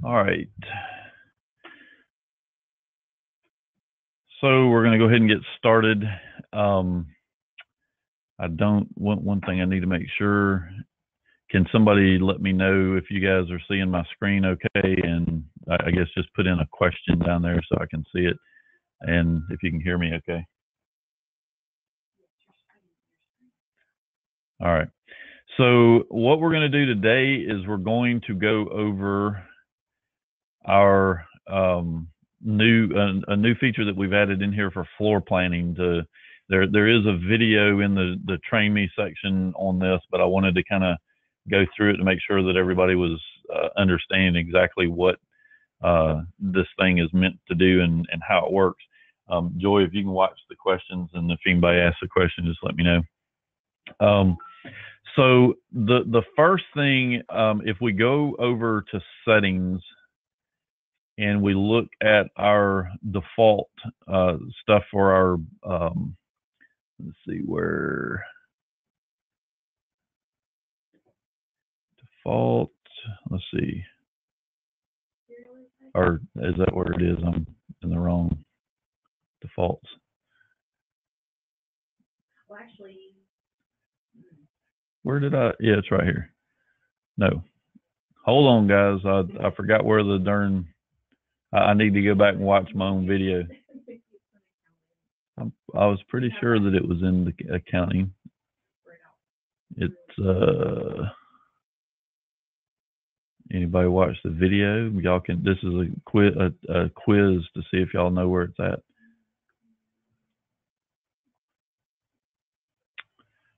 All right. So we're going to go ahead and get started. I don't want one thing I need to make sure. Can somebody let me know if you guys are seeing my screen okay? And I guess just put in a question down there so I can see it. And if you can hear me okay. All right. So what we're going to do today is we're going to go over our new feature that we've added in here for floor planning. There is a video in the train me section on this, but I wanted to kind of go through it to make sure that everybody was understanding exactly what this thing is meant to do and how it works. Joy, if you can watch the questions, and if anybody asks a question, just let me know. So the first thing, if we go over to settings and we look at our default stuff for our, let's see where, default, let's see, or is that where it is? I'm in the wrong defaults. Well, actually, where did I? Yeah, it's right here. No, hold on, guys. I forgot where the darn. I need to go back and watch my own video. I was pretty sure that it was in the accounting. It's anybody watch the video? Y'all can. This is a quiz to see if y'all know where it's at.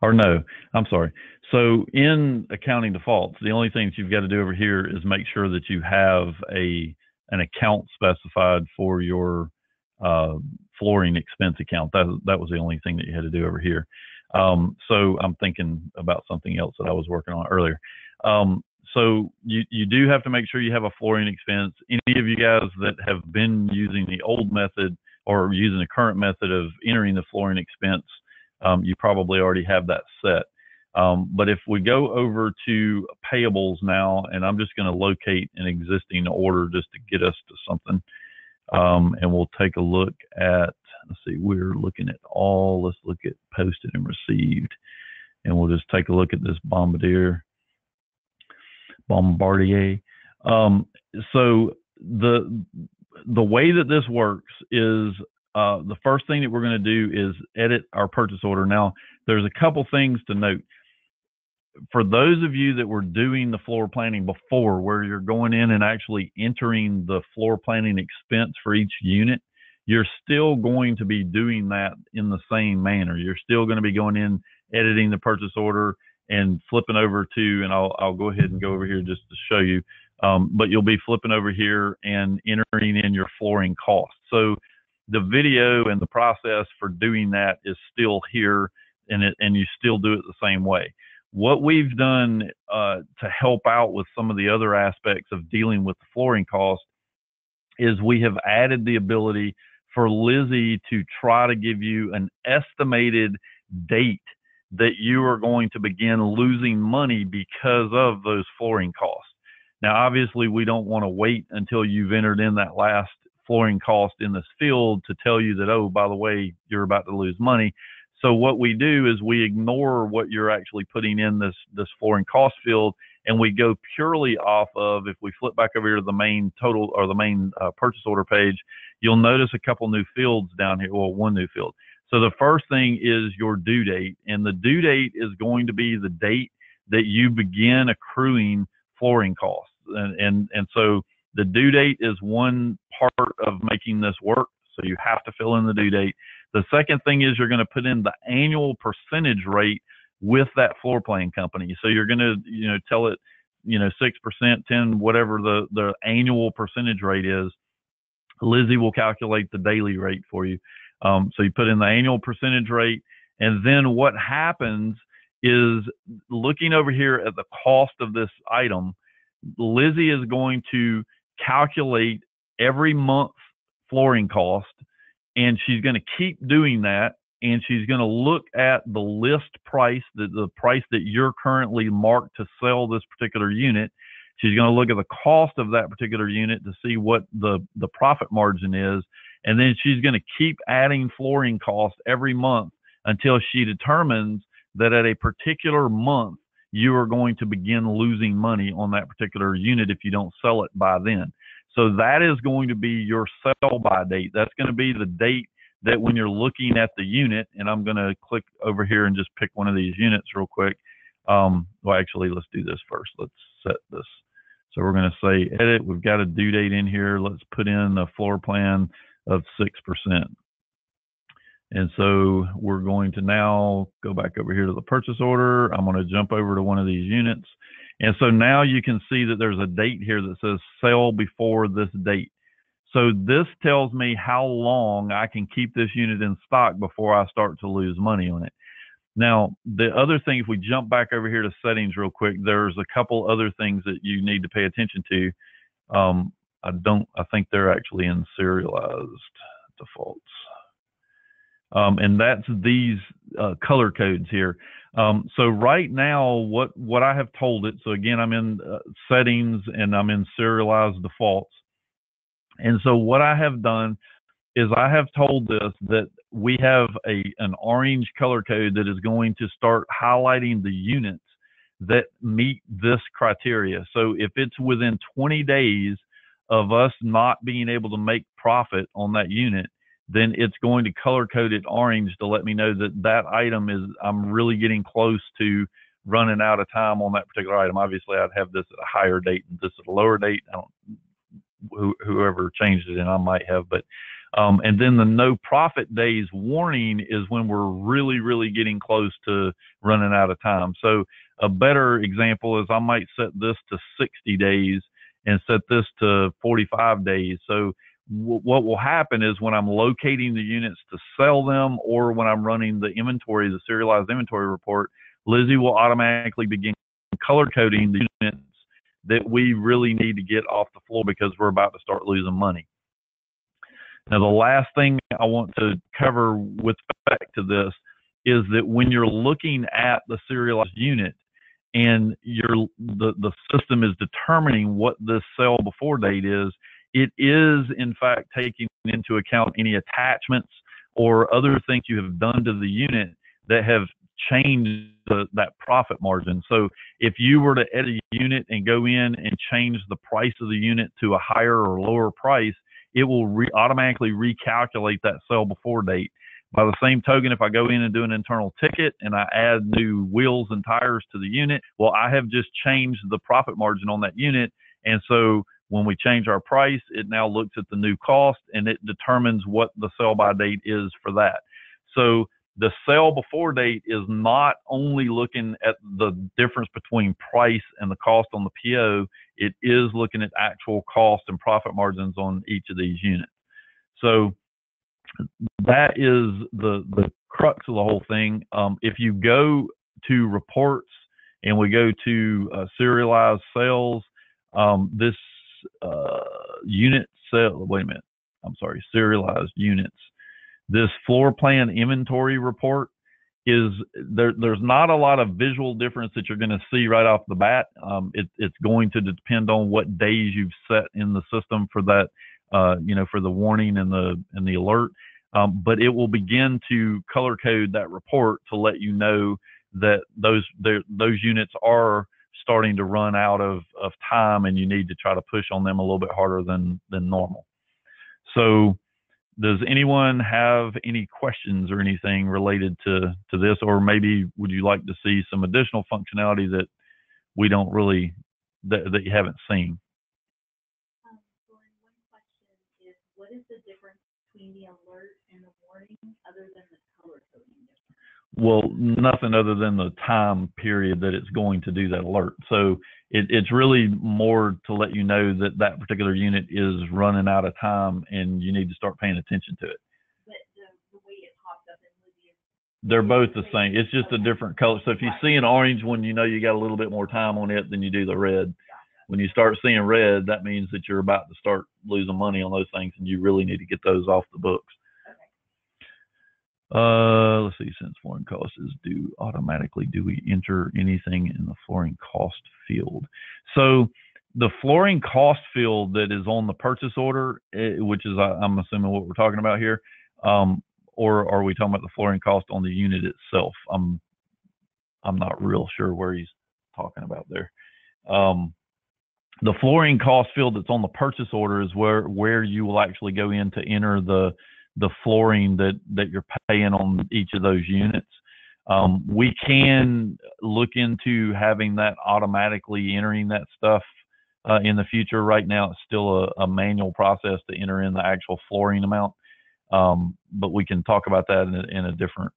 Or no, I'm sorry. So in accounting defaults, the only thing that you've got to do over here is make sure that you have an account specified for your flooring expense account. That was the only thing that you had to do over here. So I'm thinking about something else that I was working on earlier. So you do have to make sure you have a flooring expense. Any of you guys that have been using the old method or using the current method of entering the flooring expense, you probably already have that set. But if we go over to payables now, and I'm just going to locate an existing order just to get us to something, and we'll take a look at, let's see, we're looking at all, let's look at posted and received, and we'll just take a look at this Bombardier. So the way that this works is the first thing that we're going to do is edit our purchase order. Now, there's a couple things to note. For those of you that were doing the floor planning before, where you're going in and actually entering the floor planning expense for each unit, you're still going to be doing that in the same manner. You're still going to be going in, editing the purchase order, and flipping over to, and I'll go ahead and go over here just to show you, but you'll be flipping over here and entering in your flooring costs. So the video and the process for doing that is still here, and you still do it the same way. What we've done to help out with some of the other aspects of dealing with the flooring cost is we have added the ability for Lizzy to try to give you an estimated date that you are going to begin losing money because of those flooring costs. Now, obviously, we don't want to wait until you've entered in that last flooring cost in this field to tell you that, oh, by the way, you're about to lose money. So what we do is we ignore what you're actually putting in this flooring cost field, and we go purely off of, if we flip back over here to the main total or the main purchase order page, you'll notice a couple new fields down here, well, one new field. So the first thing is your due date, and the due date is going to be the date that you begin accruing flooring costs. And so the due date is one part of making this work. So you have to fill in the due date. The second thing is you're going to put in the annual percentage rate with that floor plan company. So you're going to, tell it, 6%, 10, whatever the annual percentage rate is. Lizzy will calculate the daily rate for you. So you put in the annual percentage rate, and then what happens is, looking over here at the cost of this item, Lizzy is going to calculate every month flooring cost, and she's going to keep doing that, and she's going to look at the list price, the price that you're currently marked to sell this particular unit. She's going to look at the cost of that particular unit to see what the profit margin is. And then she's going to keep adding flooring costs every month until she determines that at a particular month, you are going to begin losing money on that particular unit if you don't sell it by then. So that is going to be your sell by date. That's going to be the date that when you're looking at the unit, and I'm going to click over here and just pick one of these units real quick. Well, actually, let's do this first. Let's set this. So we're going to say edit. We've got a due date in here. Let's put in a floor plan of 6%. And so we're going to now go back over here to the purchase order. I'm going to jump over to one of these units. And so now you can see that there's a date here that says sell before this date. So this tells me how long I can keep this unit in stock before I start to lose money on it. Now, the other thing, if we jump back over here to settings real quick, there's a couple other things that you need to pay attention to. I think they're actually in serialized defaults. And that's these color codes here. So right now, what I have told it, so again, I'm in settings and I'm in serialized defaults. And so what I have done is I have told this that we have an orange color code that is going to start highlighting the units that meet this criteria. So if it's within 20 days of us not being able to make profit on that unit, then it's going to color code it orange to let me know that that item is, I'm really getting close to running out of time on that particular item. Obviously, I'd have this at a higher date and this at a lower date. I don't, whoever changed it, and I might have, but and then the no profit days warning is when we're really, really getting close to running out of time. So a better example is I might set this to 60 days and set this to 45 days. So what will happen is when I'm locating the units to sell them, or when I'm running the inventory, the serialized inventory report, Lizzy will automatically begin color coding the units that we really need to get off the floor because we're about to start losing money. Now, the last thing I want to cover with respect to this is that when you're looking at the serialized unit and the system is determining what this sell before date is, it is in fact taking into account any attachments or other things you have done to the unit that have changed that profit margin. So if you were to edit a unit and go in and change the price of the unit to a higher or lower price, it will automatically recalculate that sell before date. By the same token, if I go in and do an internal ticket and I add new wheels and tires to the unit, well, I have just changed the profit margin on that unit. And so when we change our price, it now looks at the new cost and it determines what the sell by date is for that. So the sell before date is not only looking at the difference between price and the cost on the PO, it is looking at actual cost and profit margins on each of these units. So that is the crux of the whole thing. If you go to reports and we go to serialized sales, this unit sale, serialized units. This floor plan inventory report is there's not a lot of visual difference that you're going to see right off the bat. It's going to depend on what days you've set in the system for that, for the warning and the alert. But it will begin to color code that report to let you know that those units are starting to run out of time and you need to try to push on them a little bit harder than normal. So does anyone have any questions or anything related to this, or maybe would you like to see some additional functionality that we don't really, that you haven't seen? So one question is, what is the difference between the alert and the warning other than the color coding difference? Well, nothing other than the time period that it's going to do that alert. So it's really more to let you know that that particular unit is running out of time and you need to start paying attention to it. But the way it pops up in Lizzy, they're both the same. It's just a different color. So if you see an orange one, you know you got a little bit more time on it than you do the red. When you start seeing red, that means that you're about to start losing money on those things and you really need to get those off the books. Let's see, since flooring cost is due automatically, do we enter anything in the flooring cost field? So the flooring cost field that is on the purchase order, which is I'm assuming what we're talking about here, or are we talking about the flooring cost on the unit itself? I'm not real sure where he's talking about there. The flooring cost field that's on the purchase order is where you will actually go in to enter the flooring that you're paying on each of those units. We can look into having that automatically entering that stuff in the future. Right now, it's still a manual process to enter in the actual flooring amount, but we can talk about that in a different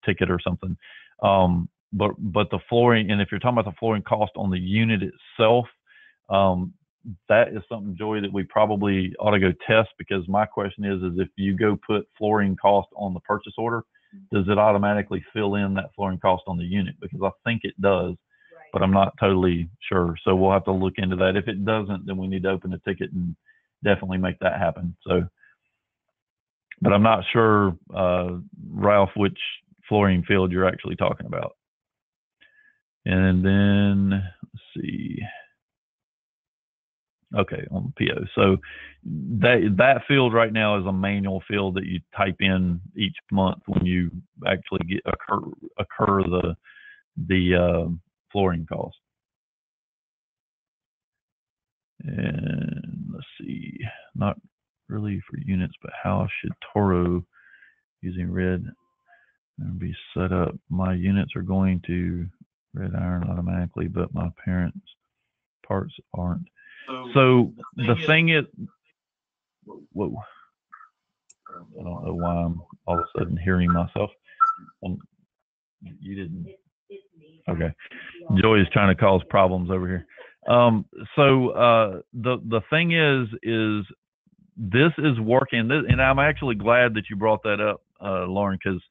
ticket or something. But the flooring, and if you're talking about the flooring cost on the unit itself, that is something, Joy, that we probably ought to go test, because my question is if you go put flooring cost on the purchase order, does it automatically fill in that flooring cost on the unit? Because I think it does, but I'm not totally sure. So we'll have to look into that. If it doesn't, then we need to open a ticket and definitely make that happen. So, but I'm not sure, Ralph, which flooring field you're actually talking about. And then let's see. Okay, on the PO. So that field right now is a manual field that you type in each month when you actually occur the flooring cost. And let's see, not really for units, but how should Toro using red be set up? My units are going to red iron automatically, but my parents' parts aren't. So the thing is, whoa, I don't know why I'm all of a sudden hearing myself. You didn't. Okay. Joy is trying to cause problems over here. So the thing is this is working, and I'm actually glad that you brought that up, Lauren, because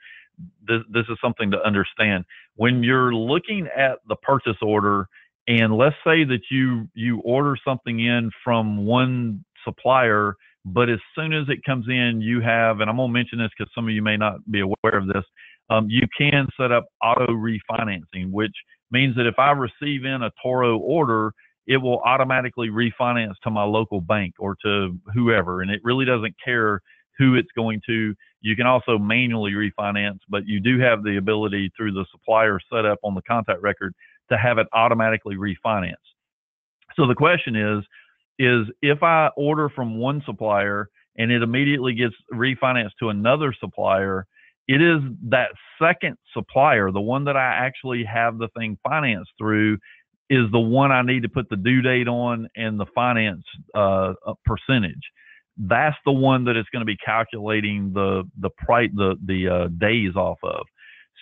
this is something to understand. When you're looking at the purchase order, and let's say that you order something in from one supplier, but as soon as it comes in, you have, and I'm going to mention this because some of you may not be aware of this, you can set up auto refinancing, which means that if I receive in a Toro order, it will automatically refinance to my local bank or to whoever, and it really doesn't care who it's going to. You can also manually refinance, but you do have the ability through the supplier setup on the contact record to have it automatically refinance. So the question is if I order from one supplier and it immediately gets refinanced to another supplier, it is that second supplier, the one that I actually have the thing financed through, is the one I need to put the due date on and the finance percentage. That's the one that it's going to be calculating the price, the days off of.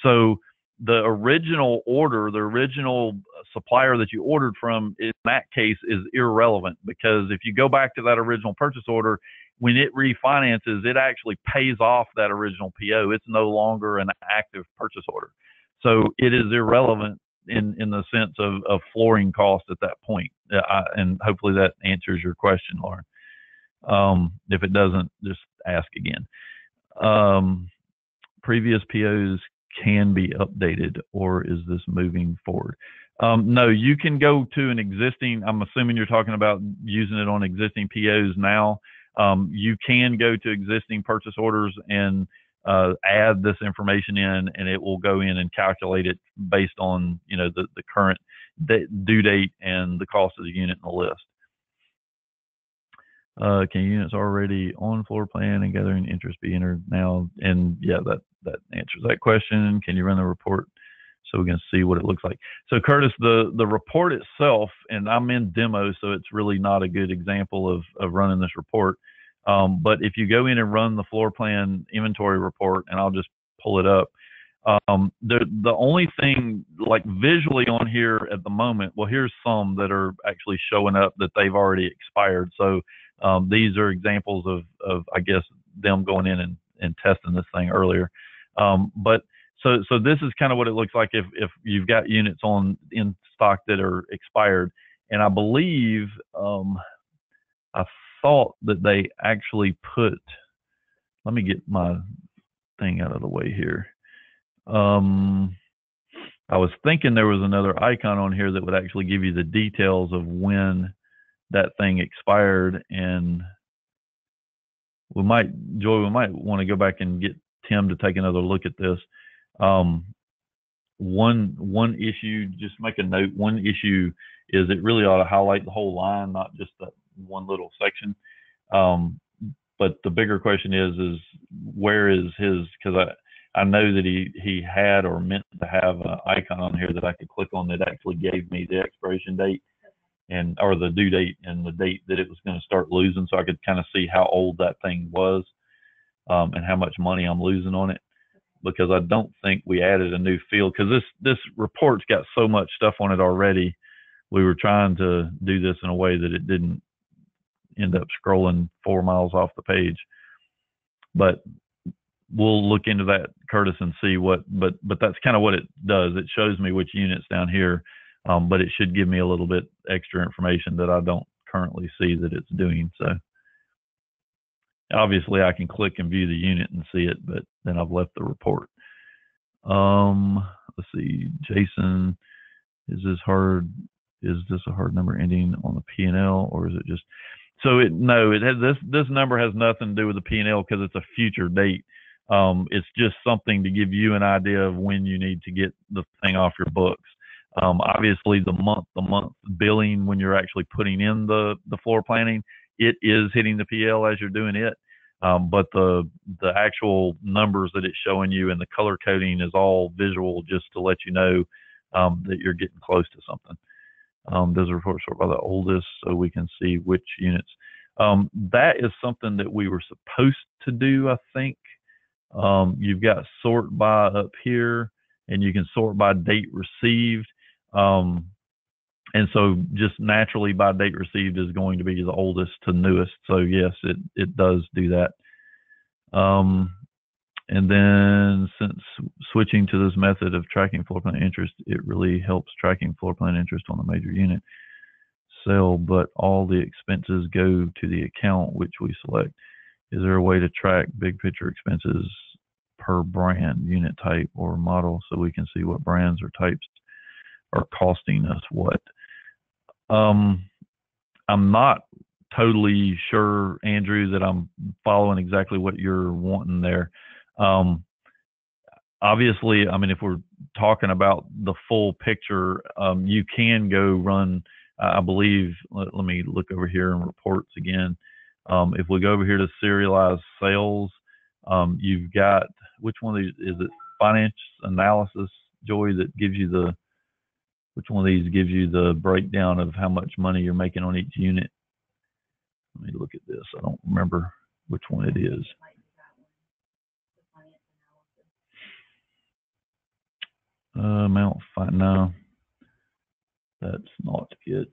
So the original order, the original supplier that you ordered from, in that case, is irrelevant, because if you go back to that original purchase order, when it refinances, it actually pays off that original PO. It's no longer an active purchase order. So it is irrelevant in the sense of flooring cost at that point. And hopefully that answers your question, Lauren. If it doesn't, just ask again. Previous POs can be updated, or is this moving forward? No, you can go to an existing, I'm assuming you're talking about using it on existing POs now. You can go to existing purchase orders and add this information in, and it will go in and calculate it based on, the current due date and the cost of the unit in the list. Can units already on floor plan and gathering interest be entered now? And yeah, that answers that question. Can you run the report so we can see what it looks like? So Curtis, the report itself, and I'm in demo, so it's really not a good example of running this report. But if you go in and run the floor plan inventory report, and I'll just pull it up, the only thing like visually on here at the moment, well, here's some that are actually showing up that they've already expired. So these are examples of I guess them going in and testing this thing earlier. But so this is kind of what it looks like if you've got units in stock that are expired. And I believe I thought that they actually put, let me get my thing out of the way here. I was thinking there was another icon on here that would actually give you the details of when that thing expired, and we might want to go back and get Tim to take another look at this. One issue, just make a note. One issue is it really ought to highlight the whole line, not just that one little section. But the bigger question is where is his? Because I know that he had or meant to have an icon on here that I could click on that actually gave me the expiration date and or the due date and the date that it was going to start losing, so I could kind of see how old that thing was and how much money I'm losing on it. Because I don't think we added a new field, because this report's got so much stuff on it already. We were trying to do this in a way that it didn't end up scrolling 4 miles off the page. But we'll look into that, Curtis, and see what. But that's kind of what it does. It shows me which units down here, but it should give me a little bit extra information that I don't currently see that it's doing. So obviously I can click and view the unit and see it, but then I've left the report. Let's see, Jason, is this a hard number ending on the P&L, or is it just, so no, it has, this number has nothing to do with the P&L because it's a future date. It's just something to give you an idea of when you need to get the thing off your books. Obviously the month billing, when you're actually putting in the floor planning, it is hitting the PL as you're doing it. But the actual numbers that it's showing you and the color coding is all visual, just to let you know that you're getting close to something. Does a report sort by the oldest so we can see which units? That is something that we were supposed to do, I think. You've got sort by up here, and you can sort by date received. And so just naturally by date received is going to be the oldest to newest. So yes, it does do that. And then since switching to this method of tracking floor plan interest, it really helps tracking floor plan interest on the major unit cell, but all the expenses go to the account which we select. Is there a way to track big picture expenses per brand, unit type, or model so we can see what brands or types are costing us what? I'm not totally sure, Andrew, that I'm following exactly what you're wanting there. Obviously, I mean, if we're talking about the full picture, you can go run, I believe, let me look over here in reports again. If we go over here to serialized sales, you've got, which one of these, is it finance analysis, Joy, that gives you the, which one of these gives you the breakdown of how much money you're making on each unit? Let me look at this. I don't remember which one it is. No, that's not it.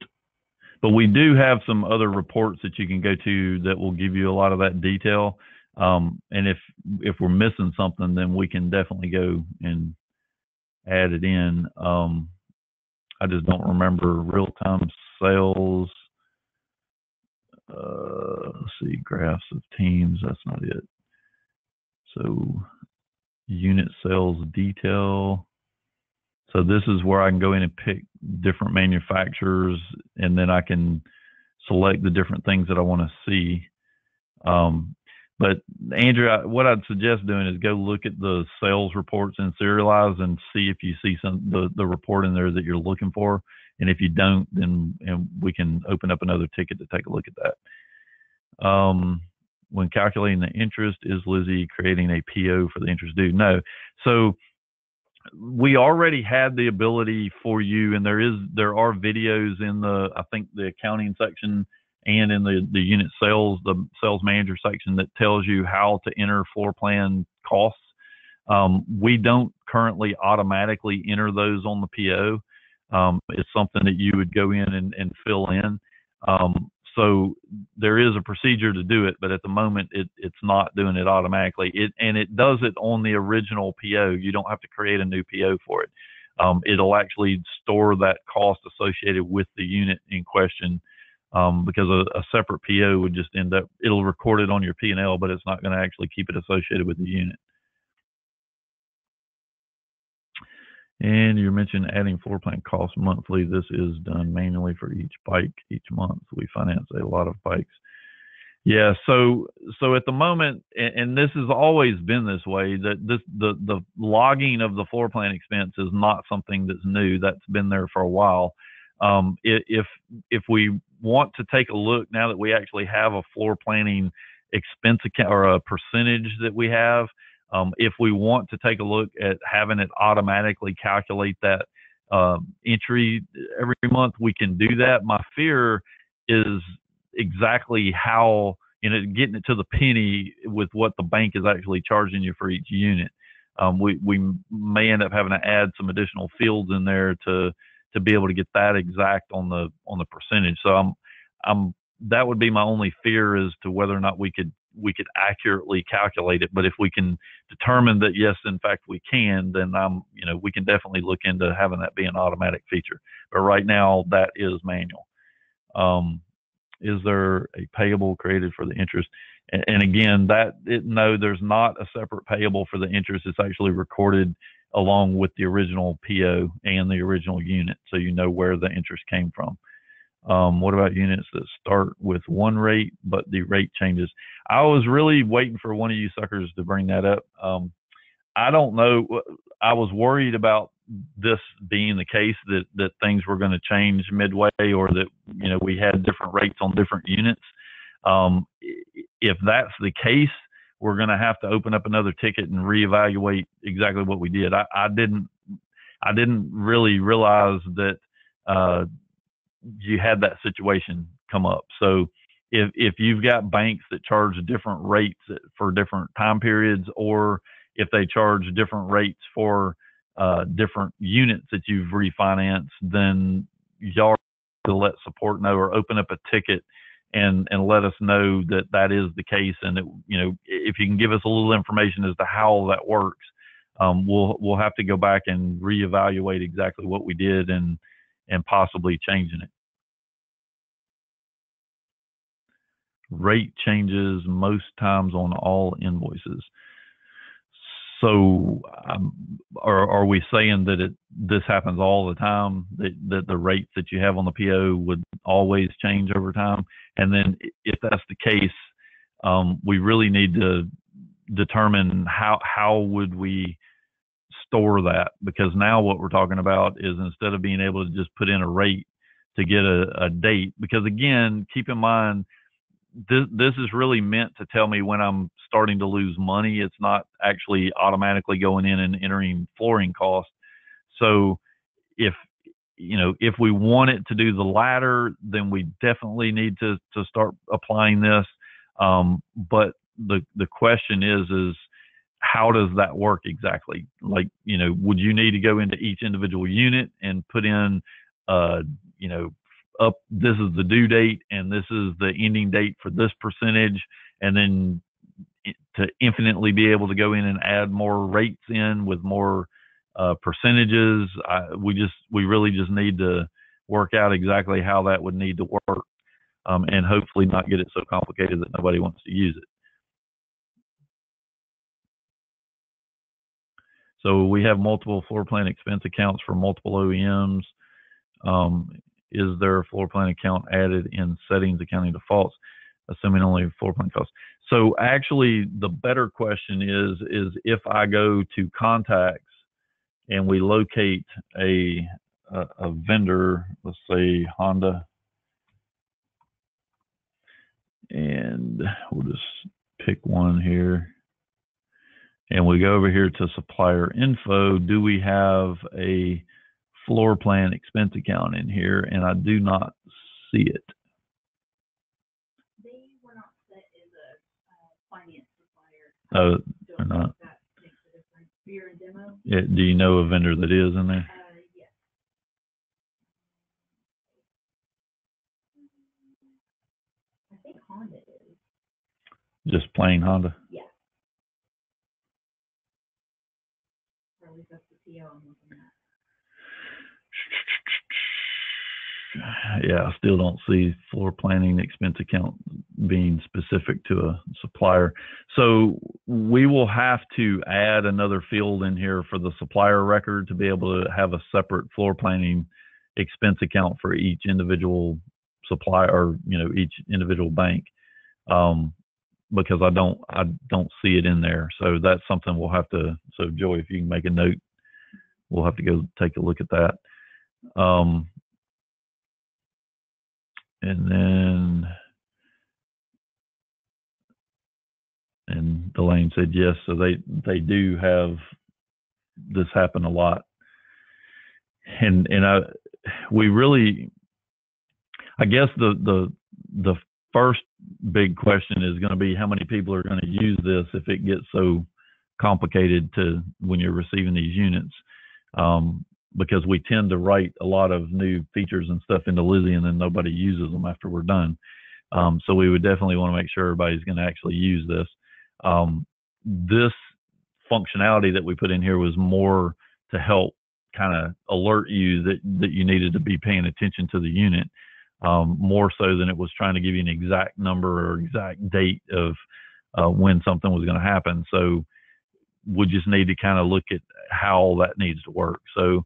But we do have some other reports that you can go to that will give you a lot of that detail. And if we're missing something, then we can definitely go and add it in. I just don't remember real-time sales. Let's see, graphs of teams. That's not it. So unit sales detail. So this is where I can go in and pick different manufacturers, and then I can select the different things that I want to see. But Andrew, what I'd suggest doing is go look at the sales reports and serialize and see if you see the report in there that you're looking for. And if you don't, then we can open up another ticket to take a look at that. When calculating the interest, is Lizzy creating a PO for the interest due? No. So we already had the ability for you, and there are videos in I think the accounting section and in the unit sales, the sales manager section, that tells you how to enter floor plan costs. We don't currently automatically enter those on the PO. It's something that you would go in and fill in. So there is a procedure to do it, but at the moment it's not doing it automatically. It does it on the original PO. You don't have to create a new PO for it. It'll actually store that cost associated with the unit in question, because a separate PO would just end up, it'll record it on your P&L, but it's not going to actually keep it associated with the unit. And you mentioned adding floor plan costs monthly. This is done manually for each bike each month. We finance a lot of bikes. Yeah, so at the moment, and this has always been this way, that the logging of the floor plan expense is not something that's new. That's been there for a while. If we want to take a look now that we actually have a floor planning expense account or a percentage that we have, if we want to take a look at having it automatically calculate that entry every month, we can do that. My fear is exactly how, getting it to the penny with what the bank is actually charging you for each unit. We may end up having to add some additional fields in there to be able to get that exact on the percentage. So I'm that would be my only fear as to whether or not we could accurately calculate it. But if we can determine that yes, in fact we can, then we can definitely look into having that be an automatic feature. But right now that is manual. Is there a payable created for the interest? And again, no, there's not a separate payable for the interest. It's actually recorded along with the original PO and the original unit, so you know where the interest came from. What about units that start with one rate, but the rate changes? I was really waiting for one of you suckers to bring that up. I don't know. I was worried about this being the case, that things were going to change midway, or that we had different rates on different units. If that's the case, we're going to have to open up another ticket and reevaluate exactly what we did. I didn't really realize that you had that situation come up. So if you've got banks that charge different rates for different time periods, or if they charge different rates for different units that you've refinanced, then y'all to let support know, or open up a ticket and let us know that that is the case. And if you can give us a little information as to how that works, we'll have to go back and reevaluate exactly what we did and possibly changing it. Rate changes most times on all invoices. So are we saying that this happens all the time, that the rates that you have on the PO would always change over time? And then if that's the case, we really need to determine how would we store that, because now what we're talking about is, instead of being able to just put in a rate to get a date, because again, keep in mind, this is really meant to tell me when I'm starting to lose money. It's not actually automatically going in and entering flooring costs. So if we want it to do the latter, then we definitely need to start applying this. But the question is how does that work exactly? Like, would you need to go into each individual unit and put in, up, this is the due date and this is the ending date for this percentage, and then to infinitely be able to go in and add more rates in with more percentages? We really just need to work out exactly how that would need to work, and hopefully not get it so complicated that nobody wants to use it. So we have multiple floor plan expense accounts for multiple OEMs. Is there a floor plan account added in settings accounting defaults, assuming only floor plan costs? So actually, the better question is if I go to contacts and we locate a vendor, let's say Honda, and we'll just pick one here, and we go over here to supplier info. Do we have a floor plan expense account in here? And I do not see it. They were not set as a finance supplier. Oh, they're not. That makes a difference. Beer and demo. Yeah, do you know a vendor that is in there? Yes. I think Honda is. Just plain Honda? Yeah. Or at least that's the PO I'm looking at. yeah, I still don't see floor planning expense account being specific to a supplier. So we will have to add another field in here for the supplier record to be able to have a separate floor planning expense account for each individual supplier, or each individual bank, because I don't see it in there. So that's something we'll have to. So Joy, if you can make a note, we'll have to go take a look at that. And then, and Delane said yes, so they do have this happen a lot, and we really, I guess the first big question is going to be how many people are going to use this if it gets so complicated to when you're receiving these units, because we tend to write a lot of new features and stuff into Lizzy and then nobody uses them after we're done. So we would definitely want to make sure everybody's going to actually use this. This functionality that we put in here was more to help kind of alert you that you needed to be paying attention to the unit, more so than it was trying to give you an exact number or exact date of when something was going to happen. So we just need to kind of look at how that needs to work. So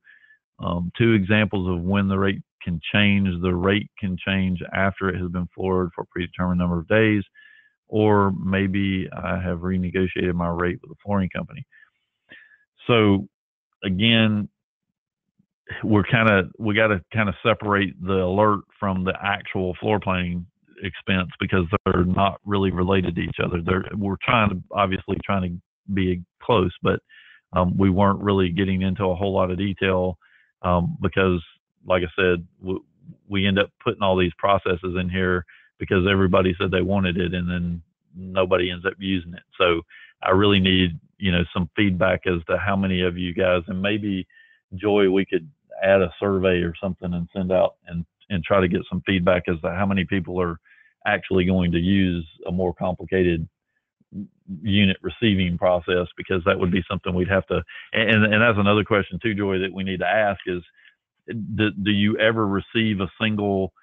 2 examples of when the rate can change. The rate can change after it has been floored for a predetermined number of days, or maybe I have renegotiated my rate with the flooring company. So again, we got to kind of separate the alert from the actual floor planning expense, because they're not really related to each other. We're obviously trying to be close, but we weren't really getting into a whole lot of detail, because like I said, we end up putting all these processes in here because everybody said they wanted it, and then nobody ends up using it. So I really need, some feedback as to how many of you guys, and maybe Joy, we could add a survey or something and send out and try to get some feedback as to how many people are actually going to use a more complicated unit receiving process, because that would be something we'd have to, and that's another question too, Joy, that we need to ask is, do you ever receive a single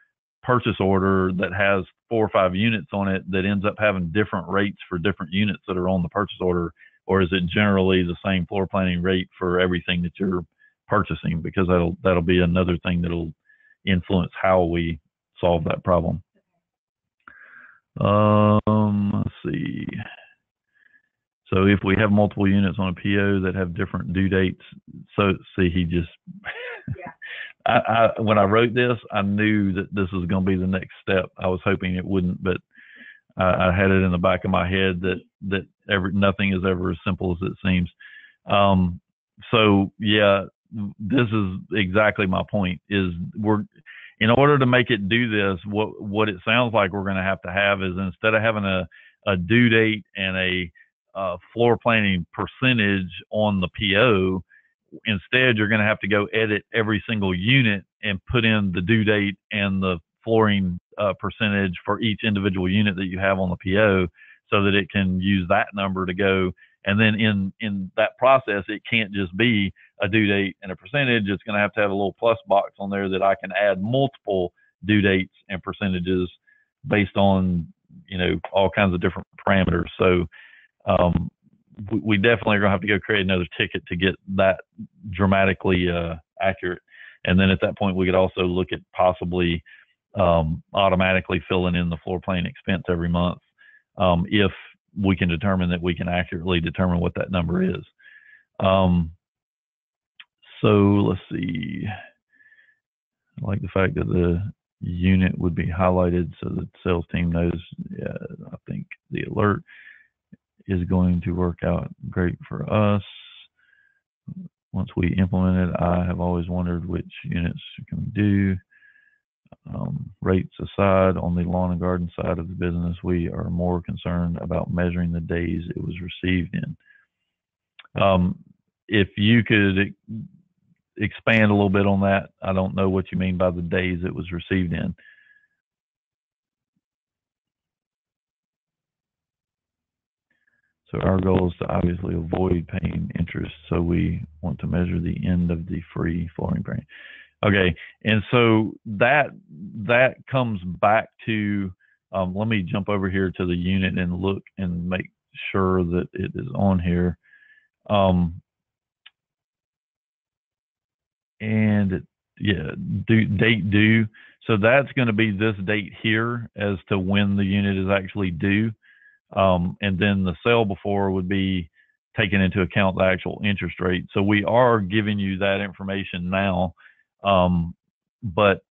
purchase order that has 4 or 5 units on it that ends up having different rates for different units that are on the purchase order, or is it generally the same floor planning rate for everything that you're purchasing? Because that'll be another thing that'll influence how we solve that problem. Let's see. So if we have multiple units on a PO that have different due dates, so see, he just, yeah. When I wrote this, I knew that this was going to be the next step. I was hoping it wouldn't, but I had it in the back of my head that nothing is ever as simple as it seems. So yeah, this is exactly my point. Is in order to make it do this, what it sounds like we're going to have is, instead of having a due date and a floor planning percentage on the PO, instead you're going to have to go edit every single unit and put in the due date and the flooring percentage for each individual unit that you have on the PO, so that it can use that number to go. And then in that process, it can't just be a due date and a percentage. It's going to have a little plus box on there that I can add multiple due dates and percentages based on, all kinds of different parameters. So we definitely are going to have to go create another ticket to get that dramatically accurate. And then at that point, we could also look at possibly automatically filling in the floor plan expense every month, if we can determine that we can accurately determine what that number is. So let's see. I like the fact that the unit would be highlighted so the sales team knows. Yeah, I think the alert is going to work out great for us. Once we implement it, I have always wondered which units can we do. Rates aside, on the lawn and garden side of the business, we are more concerned about measuring the days it was received in. If you could expand a little bit on that, I don't know what you mean by the days it was received in. So our goal is to obviously avoid paying interest, so we want to measure the end of the free flooring period. Okay, and so that that comes back to, let me jump over here to the unit and look and make sure that it is on here. And date due. So that's going to be this date here as to when the unit is actually due. And then the sale before would be taking into account the actual interest rate. So we are giving you that information now. But,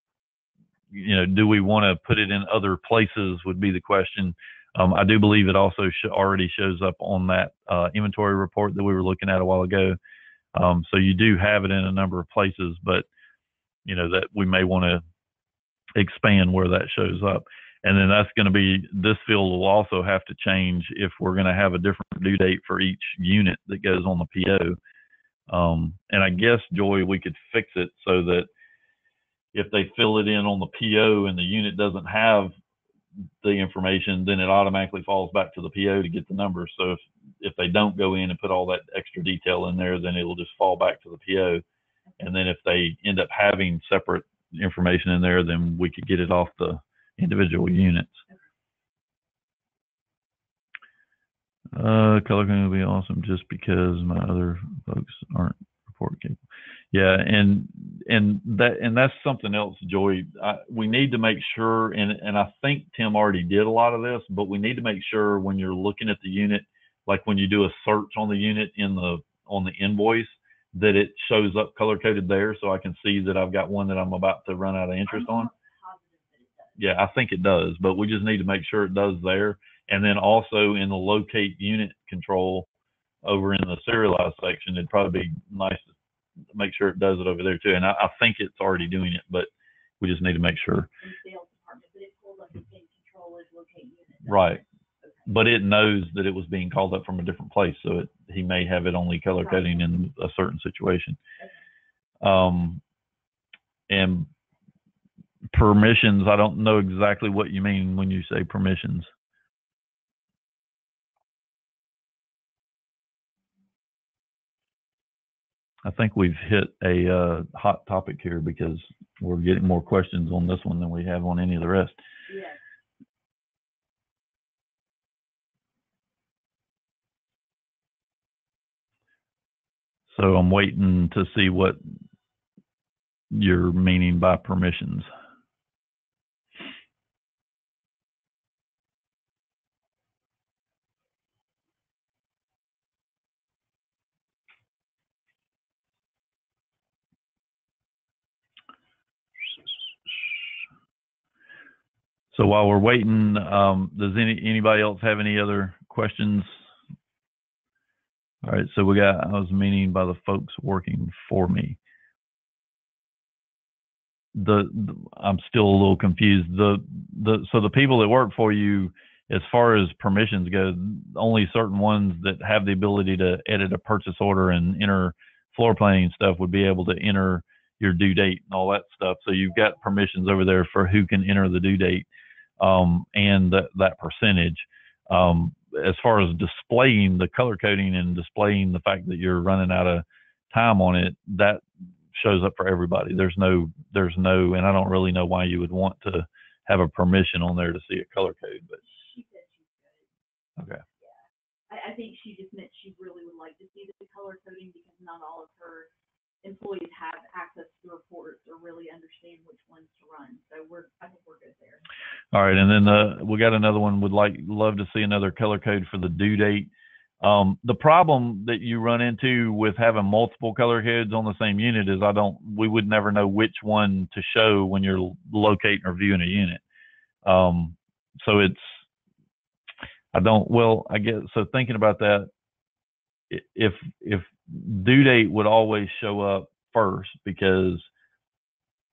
do we want to put it in other places would be the question. I do believe it also already shows up on that inventory report that we were looking at a while ago. So you do have it in a number of places, but, that we may want to expand where that shows up. And then that's going to be, this field will also have to change if we're going to have a different due date for each unit that goes on the PO. And I guess, Joy, we could fix it so that if they fill it in on the PO and the unit doesn't have the information, then it automatically falls back to the PO to get the numbers. So if they don't go in and put all that extra detail in there, then it'll just fall back to the PO. And then if they end up having separate information in there, then we could get it off the individual units. Color coding would be awesome just because my other folks aren't report capable. Yeah, and that's something else, Joy. We need to make sure, and I think Tim already did a lot of this, but we need to make sure when you're looking at the unit, like when you do a search on the unit on the invoice, that it shows up color coded there, so I can see that I've got one that I'm about to run out of interest on. Yeah, I think it does, but we just need to make sure it does there. And then also in the locate unit control over in the serialized section, it'd probably be nice to make sure it does it over there too. And I think it's already doing it, but we just need to make sure. Right. But it knows that it was being called up from a different place, so he may have it only color coding in a certain situation. And permissions, I don't know exactly what you mean when you say permissions. I think we've hit a hot topic here because we're getting more questions on this one than we have on any of the rest. Yes. So I'm waiting to see what you're meaning by permissions. So while we're waiting, does anybody else have any other questions? All right, so I was meaning by the folks working for me. I'm still a little confused. So the people that work for you, as far as permissions go, only certain ones that have the ability to edit a purchase order and enter floor planning stuff would be able to enter your due date and all that stuff. So you've got permissions over there for who can enter the due date and that percentage. As far as displaying the color coding and displaying the fact that you're running out of time on it, that shows up for everybody. There's no, and I don't really know why you would want to have a permission on there to see a color code, but she said she's good. Okay. Yeah. I think she just meant she really would like to see the color coding because not all of her employees have access to the reports or really understand which ones to run. So I think we're good there. All right, and then we got another one. Would love to see another color code for the due date. The problem that you run into with having multiple color codes on the same unit is we would never know which one to show when you're locating or viewing a unit. So I guess, so thinking about that, if due date would always show up first because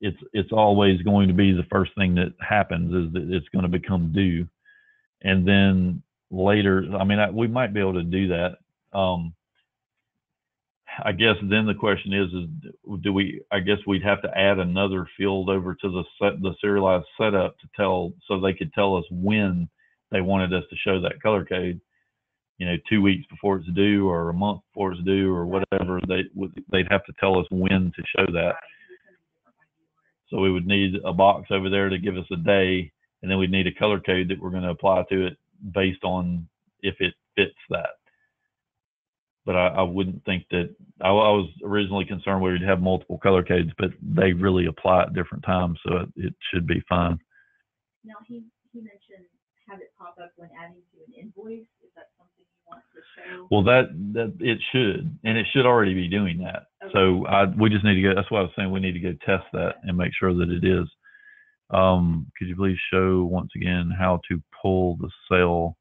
it's always going to be the first thing that happens is that it's going to become due. And then later, we might be able to do that. I guess then the question is I guess we'd have to add another field over to the serialized setup so they could tell us when they wanted us to show that color code, 2 weeks before it's due or a month before it's due or whatever. They'd have to tell us when to show that. So we would need a box over there to give us a day, and then we'd need a color code that we're going to apply to it based on if it fits that. But I wouldn't think that I was originally concerned we would have multiple color codes, but they really apply at different times, so it should be fine. Now, he mentioned have it pop up when adding to an invoice. Is that something you want to show? Well, that it should, and it should already be doing that. Okay. So we just need to go. That's why I was saying we need to go test that and make sure that it is. Could you please show once again how to pull the cell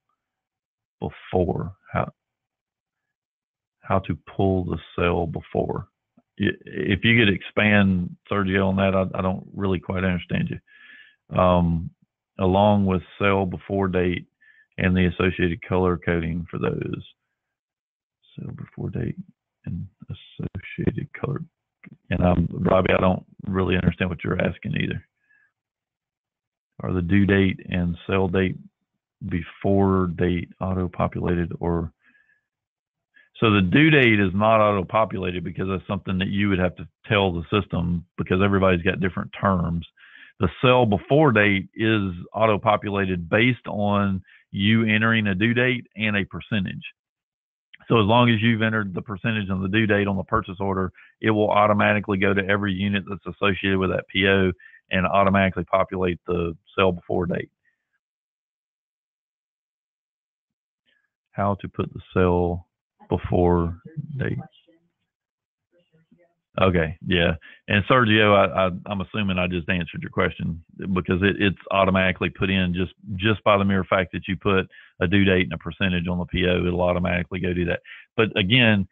before? How to pull the cell before? If you could expand, Sergio, on that, I don't really quite understand you. Along with cell before date and the associated color coding for those. Cell before date and associated color. And Robbie, I don't really understand what you're asking either. Are the due date and cell date before date auto-populated, or so the due date is not auto-populated because that's something that you would have to tell the system because everybody's got different terms. The cell before date is auto-populated based on you entering a due date and a percentage. So as long as you've entered the percentage on the due date on the purchase order, it will automatically go to every unit that's associated with that PO and automatically populate the cell before date. How to put the cell before date. Okay, yeah. And Sergio, I'm assuming I just answered your question because it's automatically put in just by the mere fact that you put a due date and a percentage on the PO, it'll automatically go do that. But again,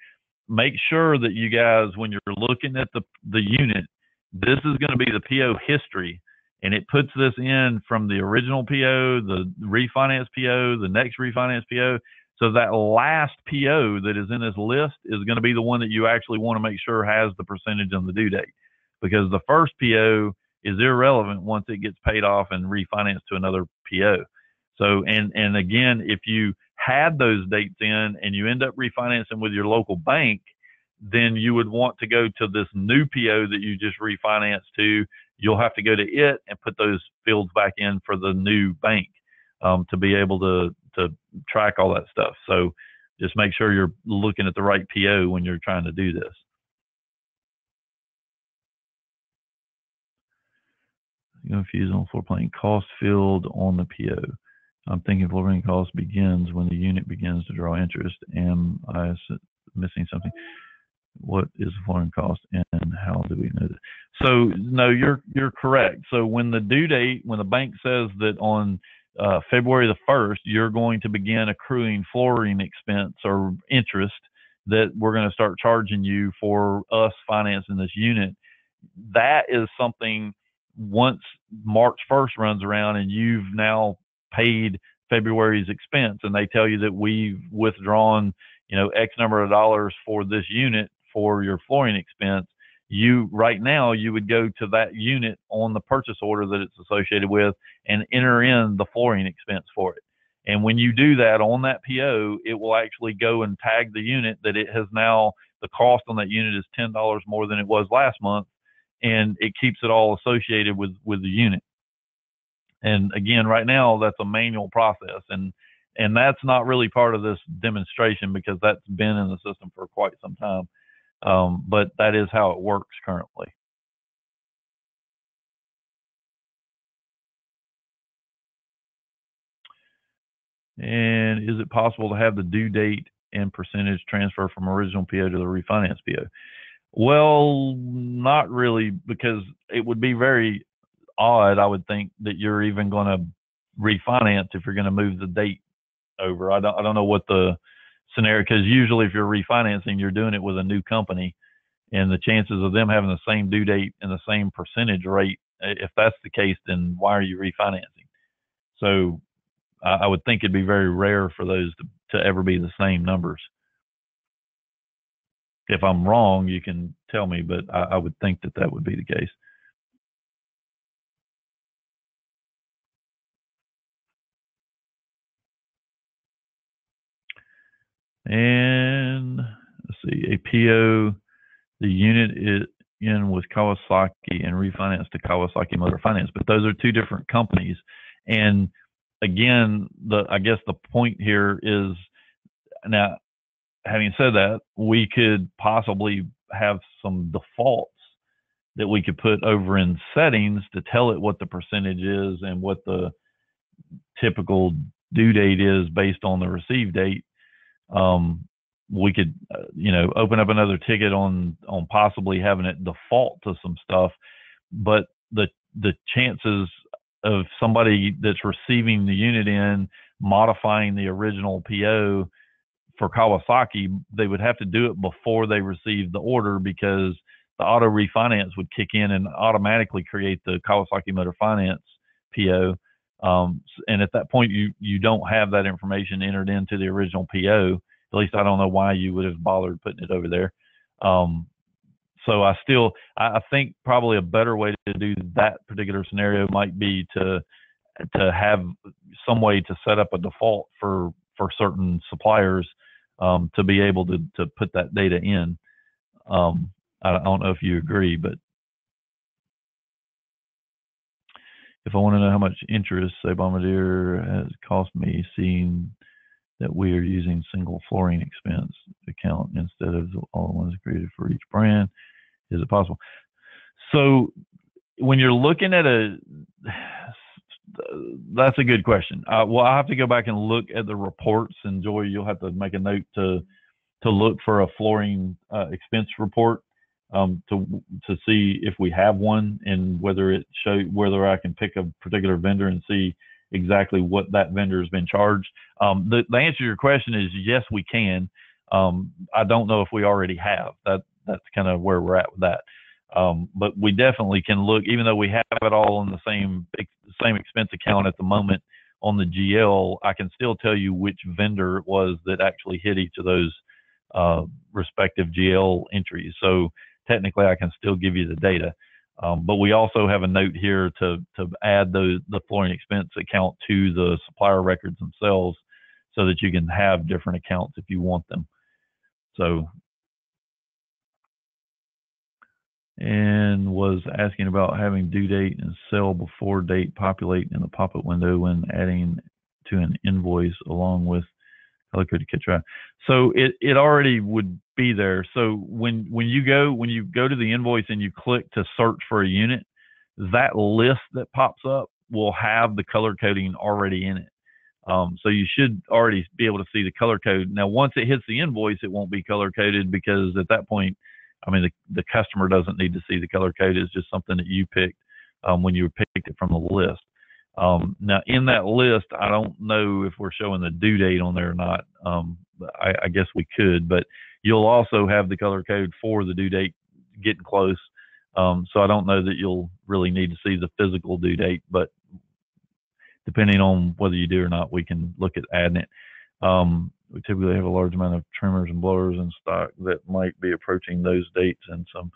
make sure that you guys, when you're looking at the unit, this is going to be the PO history, and it puts this in from the original PO, the refinance PO, the next refinance PO. So that last PO that is in this list is going to be the one that you actually want to make sure has the percentage on the due date, because the first PO is irrelevant once it gets paid off and refinanced to another PO. So, and again, if you had those dates in and you end up refinancing with your local bank, then you would want to go to this new PO that you just refinanced to. You'll have to go to it and put those fields back in for the new bank to be able to track all that stuff. So just make sure you're looking at the right PO when you're trying to do this. Confused on floor plan cost field on the PO. I'm thinking floor plan cost begins when the unit begins to draw interest. Am I missing something? What is the flooring cost and how do we know that? So no, you're correct. So when the due date, when the bank says that on February the 1st, you're going to begin accruing flooring expense or interest that we're going to start charging you for us financing this unit. That is something once March 1st runs around and you've now paid February's expense and they tell you that we've withdrawn, X number of dollars for this unit for your flooring expense, right now you would go to that unit on the purchase order that it's associated with and enter in the flooring expense for it. And when you do that on that PO, it will actually go and tag the unit that it has now, the cost on that unit is $10 more than it was last month. And it keeps it all associated with the unit. And again, right now that's a manual process, and that's not really part of this demonstration because that's been in the system for quite some time. But that is how it works currently. And is it possible to have the due date and percentage transfer from original PO to the refinance PO? Well, not really, because it would be very odd, I would think, that you're even going to refinance if you're going to move the date over. I don't know what the scenario, because usually if you're refinancing, you're doing it with a new company, and the chances of them having the same due date and the same percentage rate, if that's the case, then why are you refinancing? So I would think it'd be very rare for those to ever be the same numbers. If I'm wrong, you can tell me, but I would think that would be the case. And let's see, a PO, the unit in with Kawasaki and refinanced to Kawasaki Motor Finance, but those are two different companies. And again, I guess the point here is, now, having said that, we could possibly have some defaults that we could put over in settings to tell it what the percentage is and what the typical due date is based on the receive date. We could, open up another ticket on possibly having it default to some stuff, but the chances of somebody that's receiving the unit in modifying the original PO for Kawasaki, they would have to do it before they receive the order, because the auto refinance would kick in and automatically create the Kawasaki Motor Finance PO. And at that point, you don't have that information entered into the original PO. At least I don't know why you would have bothered putting it over there. So I think probably a better way to do that particular scenario might be to have some way to set up a default for certain suppliers, to be able to put that data in. I don't know if you agree, but if I want to know how much interest, say, Bombardier has cost me, seeing that we are using single flooring expense account instead of all the ones created for each brand, is it possible? So when you're looking at that's a good question. Well, I have to go back and look at the reports, and Joy, you'll have to make a note to look for a flooring expense report, to see if we have one, and whether I can pick a particular vendor and see exactly what that vendor has been charged. The answer to your question is yes, we can. I don't know if we already have. That's kind of where we're at with that. But we definitely can look, even though we have it all in the same expense account at the moment on the GL, I can still tell you which vendor it was that actually hit each of those respective GL entries. So technically I can still give you the data. But we also have a note here to add the flooring expense account to the supplier records themselves, so that you can have different accounts if you want them. So, and was asking about having due date and sell before date populate in the pop-up window when adding to an invoice along with color coded kit try. So it already would be there. So when you go to the invoice and you click to search for a unit, that list that pops up will have the color coding already in it. So you should already be able to see the color code. Now, once it hits the invoice, it won't be color coded, because at that point, I mean, the customer doesn't need to see the color code. It's just something that you picked when you picked it from the list. Now, in that list, I don't know if we're showing the due date on there or not. I guess we could, but you'll also have the color code for the due date getting close. So I don't know that you'll really need to see the physical due date, but depending on whether you do or not, we can look at adding it. We typically have a large amount of trimmers and blowers in stock that might be approaching those dates, and some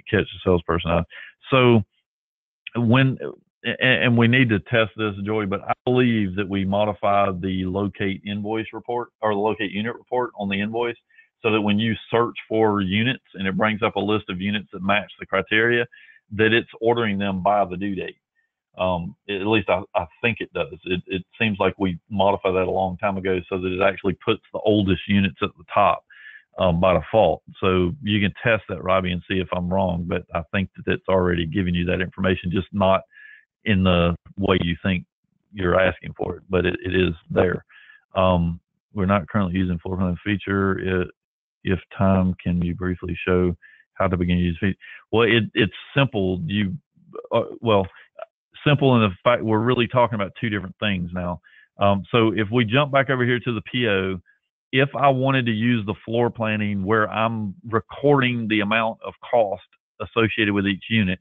catch the salesperson out. So and we need to test this, Joey, but I believe that we modify the locate invoice report, or the locate unit report on the invoice, so that when you search for units and it brings up a list of units that match the criteria, that it's ordering them by the due date. At least I think it does. It seems like we modified that a long time ago, so that it actually puts the oldest units at the top by default. So you can test that, Robbie, and see if I'm wrong, but I think that it's already giving you that information, just not in the way you think you're asking for it, but it is there. We're not currently using floor plan feature. If time, can you briefly show how to begin to use feature? Well, it's simple. Simple in the fact we're really talking about two different things now. So if we jump back over here to the PO, if I wanted to use the floor planning where I'm recording the amount of cost associated with each unit,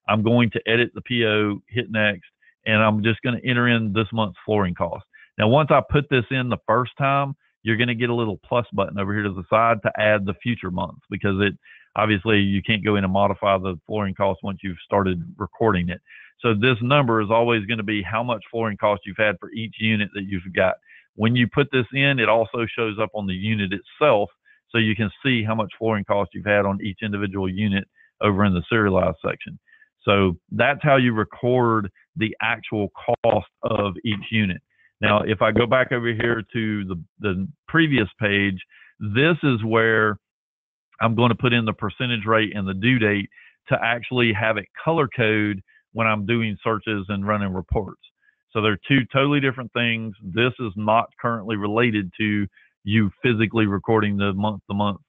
I'm going to edit the PO, hit next, and I'm just going to enter in this month's flooring cost. Now, once I put this in the first time, you're going to get a little plus button over here to the side to add the future months, because obviously you can't go in and modify the flooring cost once you've started recording it. So this number is always going to be how much flooring cost you've had for each unit that you've got. When you put this in, it also shows up on the unit itself, so you can see how much flooring cost you've had on each individual unit over in the serialized section. So that's how you record the actual cost of each unit. Now, if I go back over here to the previous page, this is where I'm going to put in the percentage rate and the due date to actually have it color code when I'm doing searches and running reports. So they're two totally different things. This is not currently related to you physically recording the month-to-month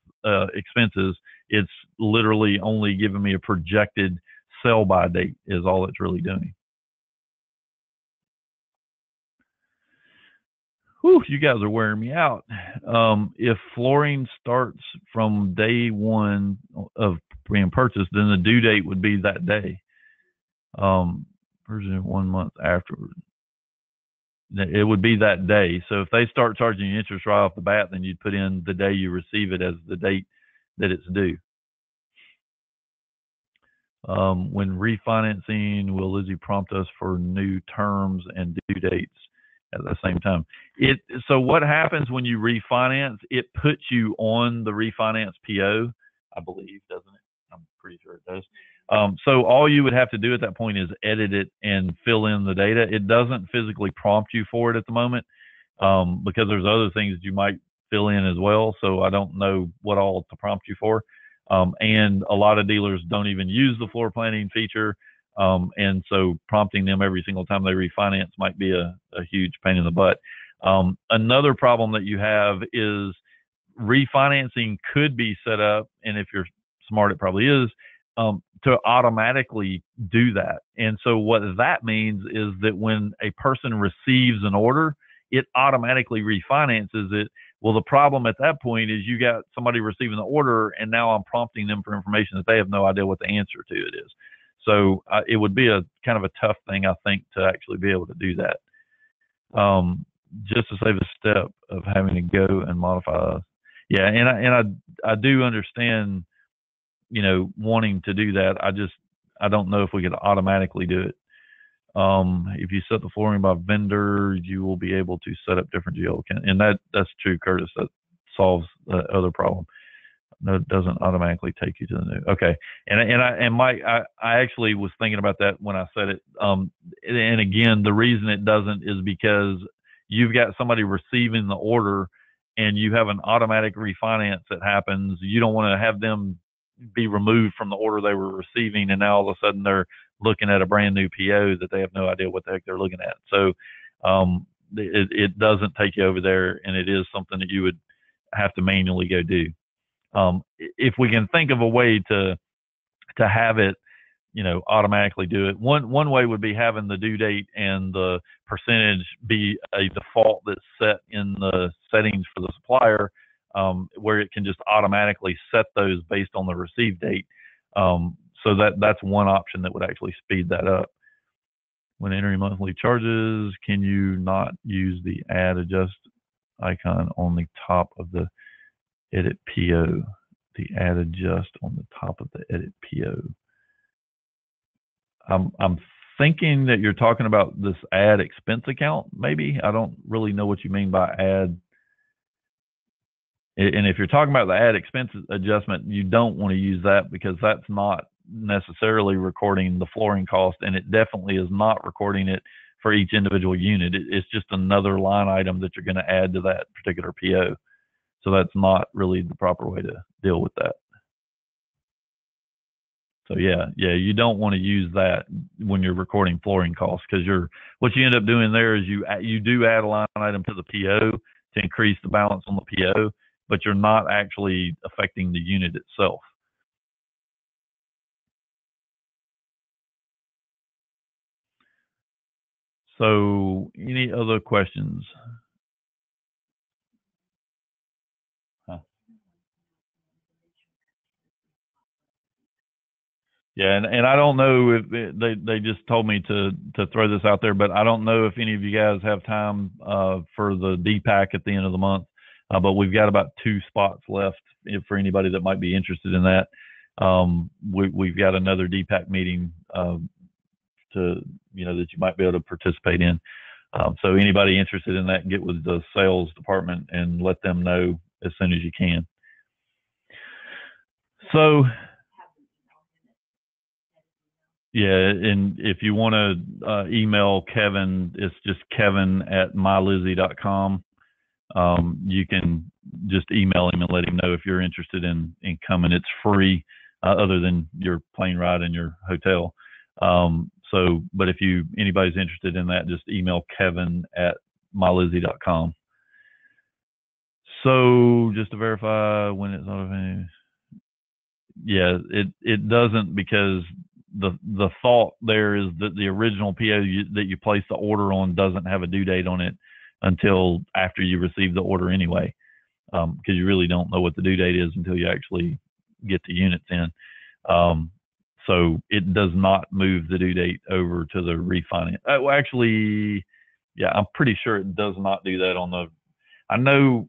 expenses. It's literally only giving me a projected sell-by date is all it's really doing. Whew, you guys are wearing me out. If flooring starts from day one of being purchased, then the due date would be that day. Version 1 month afterward. It would be that day. So if they start charging you interest right off the bat, then you'd put in the day you receive it as the date that it's due. When refinancing, will Lizzy prompt us for new terms and due dates at the same time? So what happens when you refinance? It puts you on the refinance PO, I believe, doesn't it? I'm pretty sure it does. So all you would have to do at that point is edit it and fill in the data. It doesn't physically prompt you for it at the moment because there's other things that you might fill in as well. So I don't know what all to prompt you for. And a lot of dealers don't even use the floor planning feature. And so prompting them every single time they refinance might be a huge pain in the butt. Another problem that you have is refinancing could be set up, and if you're smart, it probably is, to automatically do that. And so what that means is that when a person receives an order, it automatically refinances it. Well, the problem at that point is you got somebody receiving the order, and now I'm prompting them for information that they have no idea what the answer to it is. So it would be a kind of a tough thing, I think, to actually be able to do that. Just to save a step of having to go and modify. Yeah, and I do understand, wanting to do that. I don't know if we could automatically do it. If you set the flooring by vendor, you will be able to set up different GL accounts. And that's true, Curtis. That solves the other problem. No, it doesn't automatically take you to the new. Okay. And Mike, I actually was thinking about that when I said it. And again, the reason it doesn't is because you've got somebody receiving the order and you have an automatic refinance that happens. You don't want to have them be removed from the order they were receiving, and now all of a sudden they're looking at a brand new PO that they have no idea what the heck they're looking at. So it doesn't take you over there, and it is something that you would have to manually go do. If we can think of a way to have it, automatically do it. One way would be having the due date and the percentage be a default that's set in the settings for the supplier, where it can just automatically set those based on the receive date. So that's one option that would actually speed that up. When entering monthly charges, can you not use the add adjust icon on the top of the edit PO? The add adjust on the top of the edit PO. I'm thinking that you're talking about this add expense account, maybe. I don't really know what you mean by add. And if you're talking about the add expense adjustment, you don't want to use that because that's not necessarily recording the flooring cost, and it definitely is not recording it for each individual unit. It's just another line item that you're going to add to that particular PO. So that's not really the proper way to deal with that. So yeah, you don't want to use that when you're recording flooring costs, because what you end up doing there is you do add a line item to the PO to increase the balance on the PO, but you're not actually affecting the unit itself. So any other questions? Yeah, and I don't know if they just told me to throw this out there, but I don't know if any of you guys have time for the DPAC at the end of the month. But we've got about 2 spots left for anybody that might be interested in that. We've got another DPAC meeting that you might be able to participate in. So anybody interested in that, get with the sales department and let them know as soon as you can. So Yeah, and if you want to email Kevin, it's just kevin@mylizzy.com. You can just email him and let him know if you're interested in coming. It's free, other than your plane ride and your hotel. But if anybody's interested in that, just email kevin@mylizzy.com. So just to verify when it's auto, yeah, it doesn't, because the thought there is that the original PO that you placed the order on doesn't have a due date on it until after you receive the order anyway, because you really don't know what the due date is until you actually get the units in. So it does not move the due date over to the refinance. Well, actually, yeah, I'm pretty sure it does not do that on the. I know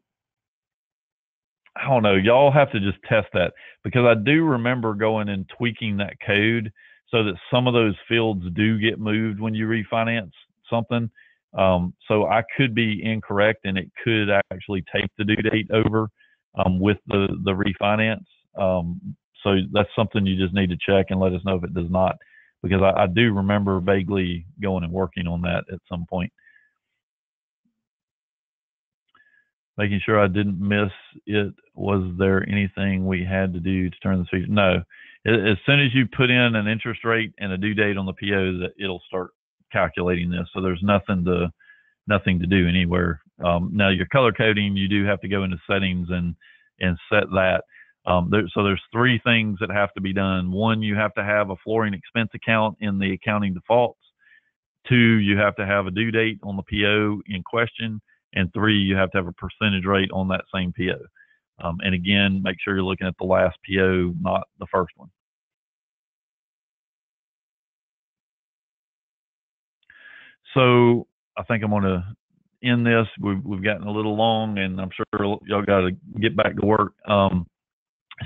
I don't know. Y'all have to just test that, because I do remember going and tweaking that code so that some of those fields do get moved when you refinance something. So I could be incorrect, and it could actually take the due date over with the refinance. So that's something you just need to check and let us know if it does not, because I do remember vaguely going and working on that at some point. Making sure I didn't miss it. Was there anything we had to do to turn the fees? No. As soon as you put in an interest rate and a due date on the PO, that it'll start calculating this. So there's nothing to do anywhere. Now your color coding, you do have to go into settings and set that. So there's three things that have to be done. One, you have to have a flooring expense account in the accounting defaults. Two, you have to have a due date on the PO in question. And three, you have to have a percentage rate on that same PO. And again, make sure you're looking at the last PO, not the first one. So I think I'm going to end this. We've gotten a little long, and I'm sure y'all got to get back to work.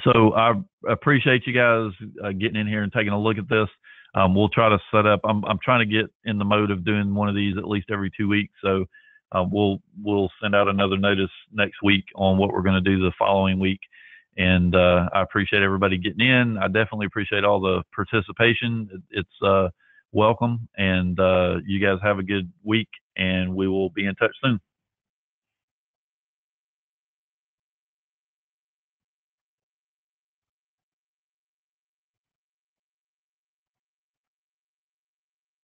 So I appreciate you guys getting in here and taking a look at this. We'll try to set up. I'm trying to get in the mode of doing one of these at least every 2 weeks. So we'll send out another notice next week on what we're going to do the following week. And I appreciate everybody getting in. I definitely appreciate all the participation. It's welcome. And you guys have a good week, and we will be in touch soon.